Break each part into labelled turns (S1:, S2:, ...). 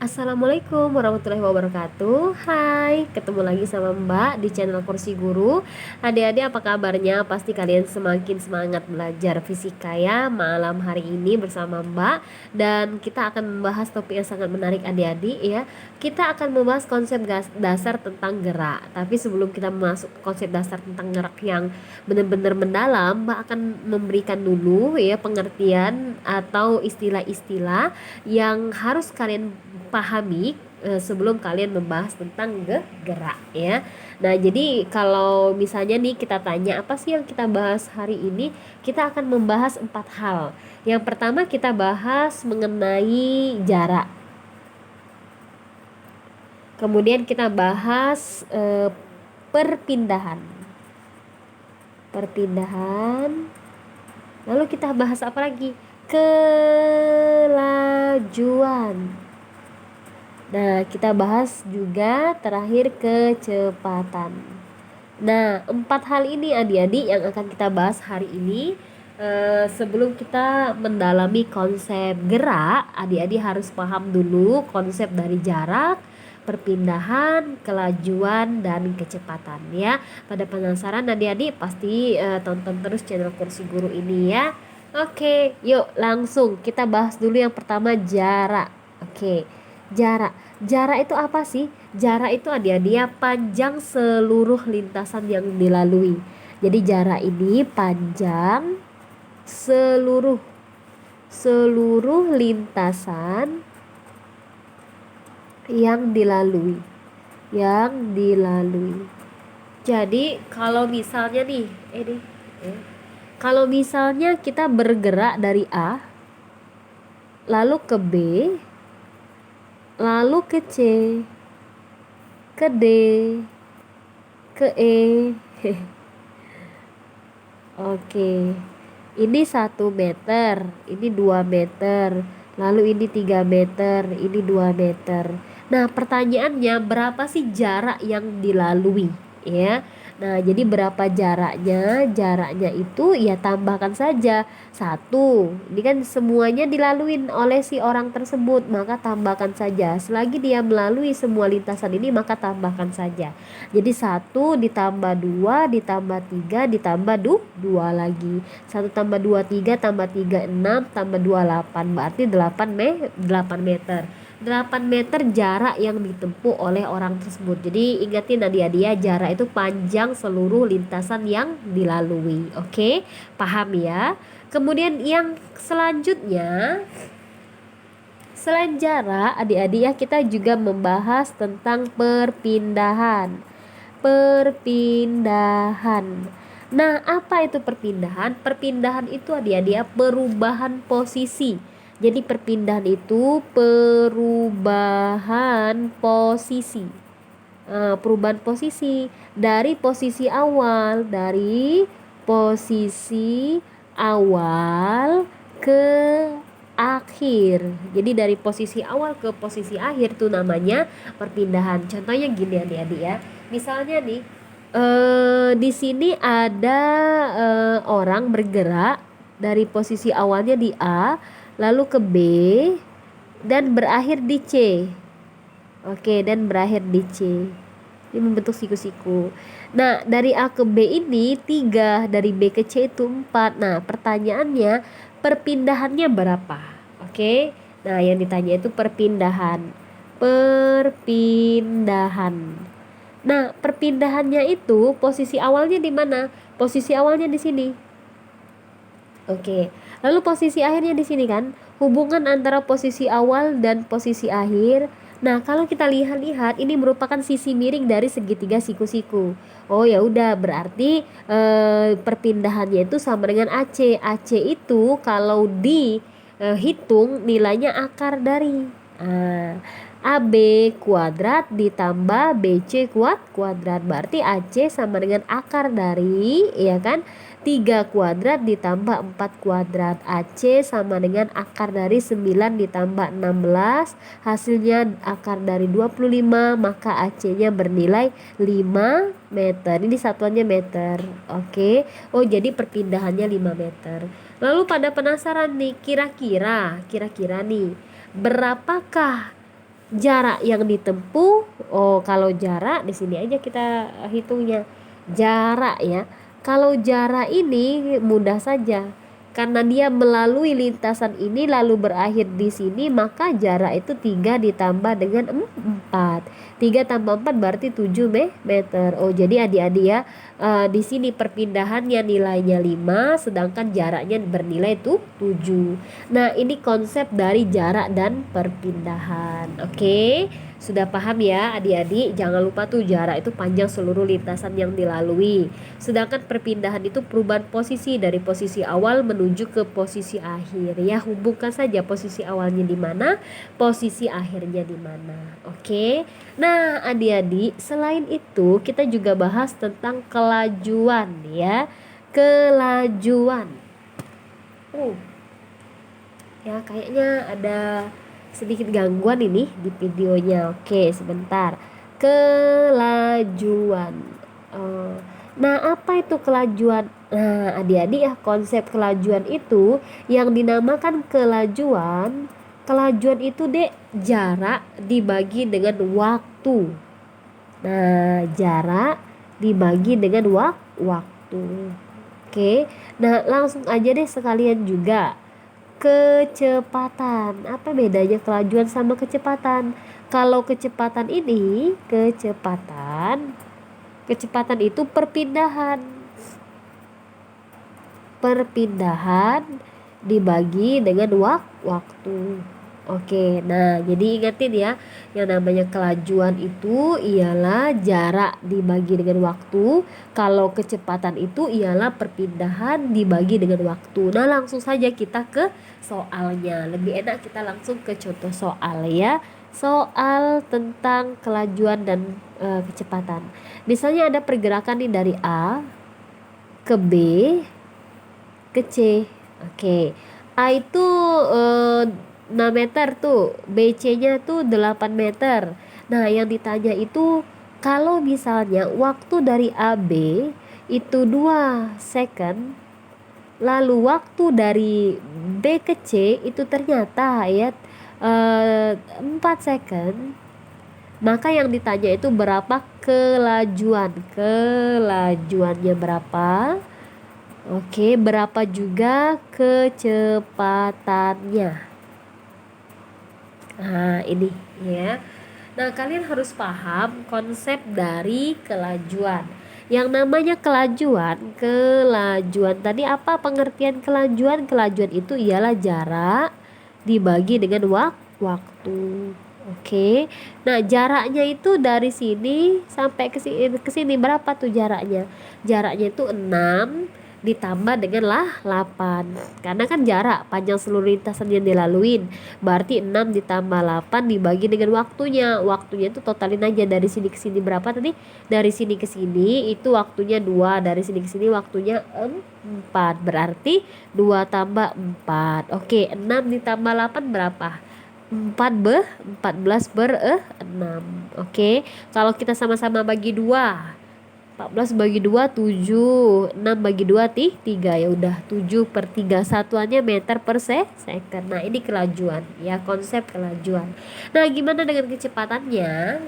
S1: Assalamualaikum warahmatullahi wabarakatuh. Hai, ketemu lagi sama Mbak di channel Kursi Guru. Adik-adik apa kabarnya? Pasti kalian semakin semangat belajar fisika ya malam hari ini bersama Mbak. Dan kita akan membahas topik yang sangat menarik adik-adik ya. Kita akan membahas konsep dasar tentang gerak. Tapi sebelum kita masuk konsep dasar tentang gerak yang benar-benar mendalam, Mbak akan memberikan dulu ya pengertian atau istilah-istilah yang harus kalian pahami sebelum kalian membahas tentang gerak ya. Nah, jadi kalau misalnya nih kita tanya apa sih yang kita bahas hari ini, kita akan membahas 4 hal. Yang pertama kita bahas mengenai jarak. Kemudian kita bahas perpindahan. Perpindahan. Lalu kita bahas apa lagi? Kelajuan. Nah, kita bahas juga terakhir kecepatan. Nah, 4 hal ini adik-adik yang akan kita bahas hari ini. Sebelum kita mendalami konsep gerak, adik-adik harus paham dulu konsep dari jarak, perpindahan, kelajuan, dan kecepatan ya. Pada penasaran adik-adik pasti tonton terus channel Kursi Guru ini ya. Oke, yuk langsung kita bahas dulu yang pertama jarak. Oke, jarak. Jarak itu apa sih? Jarak itu dia panjang seluruh lintasan yang dilalui. Jadi jarak ini panjang seluruh lintasan yang dilalui. Jadi kalau misalnya nih, kalau misalnya kita bergerak dari A lalu ke B, lalu ke C, ke D, ke E. Oke, ini 1 meter, ini 2 meter, lalu ini 3 meter, ini 2 meter. Nah, pertanyaannya berapa sih jarak yang dilalui ya? Nah, jadi berapa jaraknya? Jaraknya itu ya tambahkan saja 1. Ini kan semuanya dilalui oleh si orang tersebut, maka tambahkan saja. Selagi dia melalui semua lintasan ini, maka tambahkan saja. Jadi 1 ditambah 2 ditambah 3 ditambah 2 lagi. 1 tambah 2 3 tambah 3 6 tambah 2 8. Berarti 8 meter. 8 meter jarak yang ditempuh oleh orang tersebut. Jadi ingatin adik-adik ya, jarak itu panjang seluruh lintasan yang dilalui. Oke, paham ya? Kemudian yang selanjutnya, selain jarak adik-adik ya, kita juga membahas tentang perpindahan. Nah, apa itu perpindahan? Perpindahan itu adik-adik ya, perubahan posisi. Jadi perpindahan itu perubahan posisi. Perubahan posisi dari posisi awal ke akhir. Jadi dari posisi awal ke posisi akhir tuh namanya perpindahan. Contohnya gini adik-adik ya. Misalnya nih di sini ada orang bergerak dari posisi awalnya di A lalu ke B dan berakhir di C. Oke, dan berakhir di C. Ini membentuk siku-siku. Nah, dari A ke B ini 3, dari B ke C itu 4. Nah, pertanyaannya perpindahannya berapa? Oke. Nah, yang ditanya itu perpindahan. Nah, perpindahannya itu posisi awalnya di mana? Posisi awalnya di sini. Oke. Lalu posisi akhirnya di sini kan? Hubungan antara posisi awal dan posisi akhir. Nah, kalau kita lihat ini merupakan sisi miring dari segitiga siku-siku. Oh ya udah, berarti perpindahannya itu sama dengan AC. AC itu kalau dihitung nilainya akar dari AB kuadrat ditambah BC kuadrat. Berarti AC sama dengan akar dari, ya kan, 3 kuadrat ditambah 4 kuadrat. AC sama dengan akar dari 9 ditambah 16. Hasilnya akar dari 25, maka AC-nya bernilai 5 meter. Ini satuannya meter. Oke. Oh, jadi perpindahannya 5 meter. Lalu pada penasaran nih, kira-kira nih berapakah Jarak yang ditempuh, kalau jarak di sini aja kita hitungnya. Jarak ya. Kalau jarak ini mudah saja. Karena dia melalui lintasan ini lalu berakhir di sini, maka jarak itu 3 ditambah dengan 4. 3 tambah 4 berarti 7 meter. Jadi adik-adik ya, di sini perpindahannya nilainya 5, sedangkan jaraknya bernilai itu 7. Nah, ini konsep dari jarak dan perpindahan. Oke, sudah paham ya adik-adik? Jangan lupa tuh jarak itu panjang seluruh lintasan yang dilalui. Sedangkan perpindahan itu perubahan posisi dari posisi awal menuju ke posisi akhir. Ya, hubungkan saja posisi awalnya di mana, posisi akhirnya di mana. Oke. Nah, adik-adik, selain itu kita juga bahas tentang kelajuan ya. Kelajuan. Ya, kayaknya ada sedikit gangguan ini di videonya. Oke, sebentar. Kelajuan. Nah, apa itu kelajuan? Nah, adik-adik ya, konsep kelajuan itu yang dinamakan kelajuan. Kelajuan itu jarak dibagi dengan waktu. Nah, jarak dibagi dengan waktu. Oke. Nah, langsung aja deh sekalian juga. Kecepatan. Apa bedanya kelajuan sama kecepatan? Kalau kecepatan ini, kecepatan itu perpindahan. Perpindahan dibagi dengan waktu. Oke, nah jadi ingetin ya, yang namanya kelajuan itu ialah jarak dibagi dengan waktu. Kalau kecepatan itu ialah perpindahan dibagi dengan waktu. Nah, langsung saja kita ke soalnya. Lebih enak kita langsung ke contoh soal ya. Soal tentang kelajuan dan kecepatan. Misalnya ada pergerakan nih dari A ke B ke C. Oke. A itu 6 meter tuh, BC-nya tuh 8 meter. Nah, yang ditanya itu kalau misalnya waktu dari AB itu 2 second, lalu waktu dari B ke C itu ternyata ya 4 second, maka yang ditanya itu berapa kelajuan. Kelajuannya berapa? Oke, berapa juga kecepatannya? Nah, ini ya. Nah, kalian harus paham konsep dari kelajuan. Yang namanya kelajuan tadi apa pengertian kelajuan? Kelajuan itu ialah jarak dibagi dengan waktu. Oke. Nah, jaraknya itu dari sini sampai ke sini berapa tuh jaraknya? Jaraknya itu 6 ditambah dengan 8. Karena kan jarak panjang seluruh lintasan yang dilaluin. Berarti 6 ditambah 8 dibagi dengan waktunya. Waktunya itu totalin aja dari sini ke sini berapa tadi? Dari sini ke sini itu waktunya 2, dari sini ke sini waktunya 4. Berarti 2 tambah 4. Oke, 6 ditambah 8 berapa? 14 ber 6. Oke, kalau kita sama-sama bagi 2, 14 bagi 2 7, 6 bagi 2 3, ya udah 7/3 satuannya meter per second. Nah, ini kelajuan ya, konsep kelajuan. Nah, gimana dengan kecepatannya?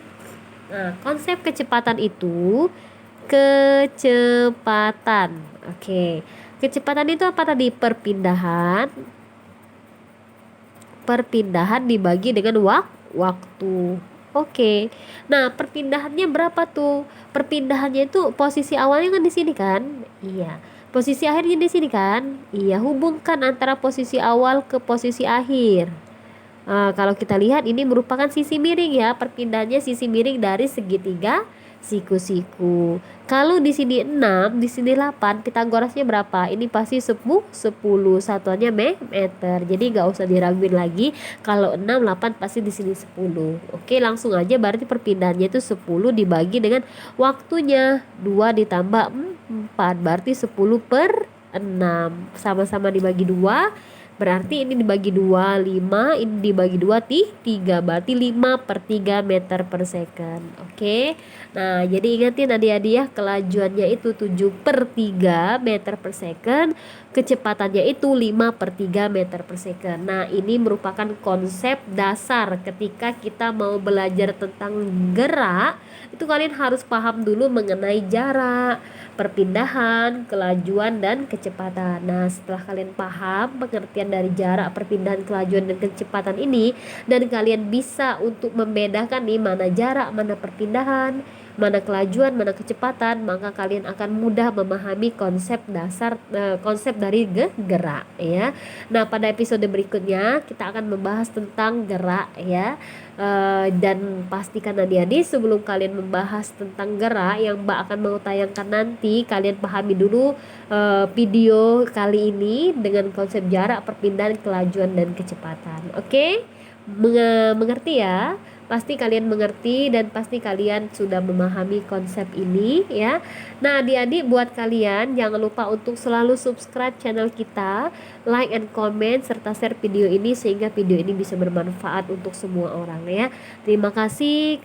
S1: Nah, konsep kecepatan itu kecepatan. Oke. Kecepatan itu apa tadi? Perpindahan dibagi dengan waktu. Oke. Nah, perpindahannya berapa tuh? Perpindahannya itu posisi awalnya kan di sini kan? Iya. Posisi akhirnya di sini kan? Iya, hubungkan antara posisi awal ke posisi akhir. Kalau kita lihat ini merupakan sisi miring ya, perpindahannya sisi miring dari segitiga siku-siku. Kalau di sini 6, di sini 8, Pitagorasnya berapa? Ini pasti 10 satuannya meter. Jadi nggak usah diraguin lagi. Kalau 6, 8 pasti di sini 10. Oke, langsung aja berarti perpindahannya itu 10 dibagi dengan waktunya 2 ditambah 4. Berarti 10/6. Sama-sama dibagi 2. Berarti ini dibagi 2 5, ini dibagi 2 3, berarti 5/3 meter per second. Oke. Nah, jadi ingatin adik-adik ya, kelajuannya itu 7/3 meter per second. kecepatannya itu 5/3 meter per second. Nah, ini merupakan konsep dasar ketika kita mau belajar tentang gerak. Itu kalian harus paham dulu mengenai jarak, perpindahan, kelajuan, dan kecepatan. Nah, setelah kalian paham pengertian dari jarak, perpindahan, kelajuan, dan kecepatan ini, dan kalian bisa untuk membedakan nih mana jarak, mana perpindahan, mana kelajuan, mana kecepatan, maka kalian akan mudah memahami konsep dasar, konsep dari gerak ya. Nah, pada episode berikutnya kita akan membahas tentang gerak ya. Dan pastikan adik-adik sebelum kalian membahas tentang gerak yang Mbak akan mau tayangkan nanti, kalian pahami dulu video kali ini dengan konsep jarak, perpindahan, kelajuan, dan kecepatan. Oke? Mengerti ya? Pasti kalian mengerti dan pasti kalian sudah memahami konsep ini ya. Nah, adik-adik, buat kalian jangan lupa untuk selalu subscribe channel kita, like and comment, serta share video ini sehingga video ini bisa bermanfaat untuk semua orang ya. Terima kasih.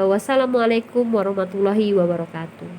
S1: Wassalamualaikum warahmatullahi wabarakatuh.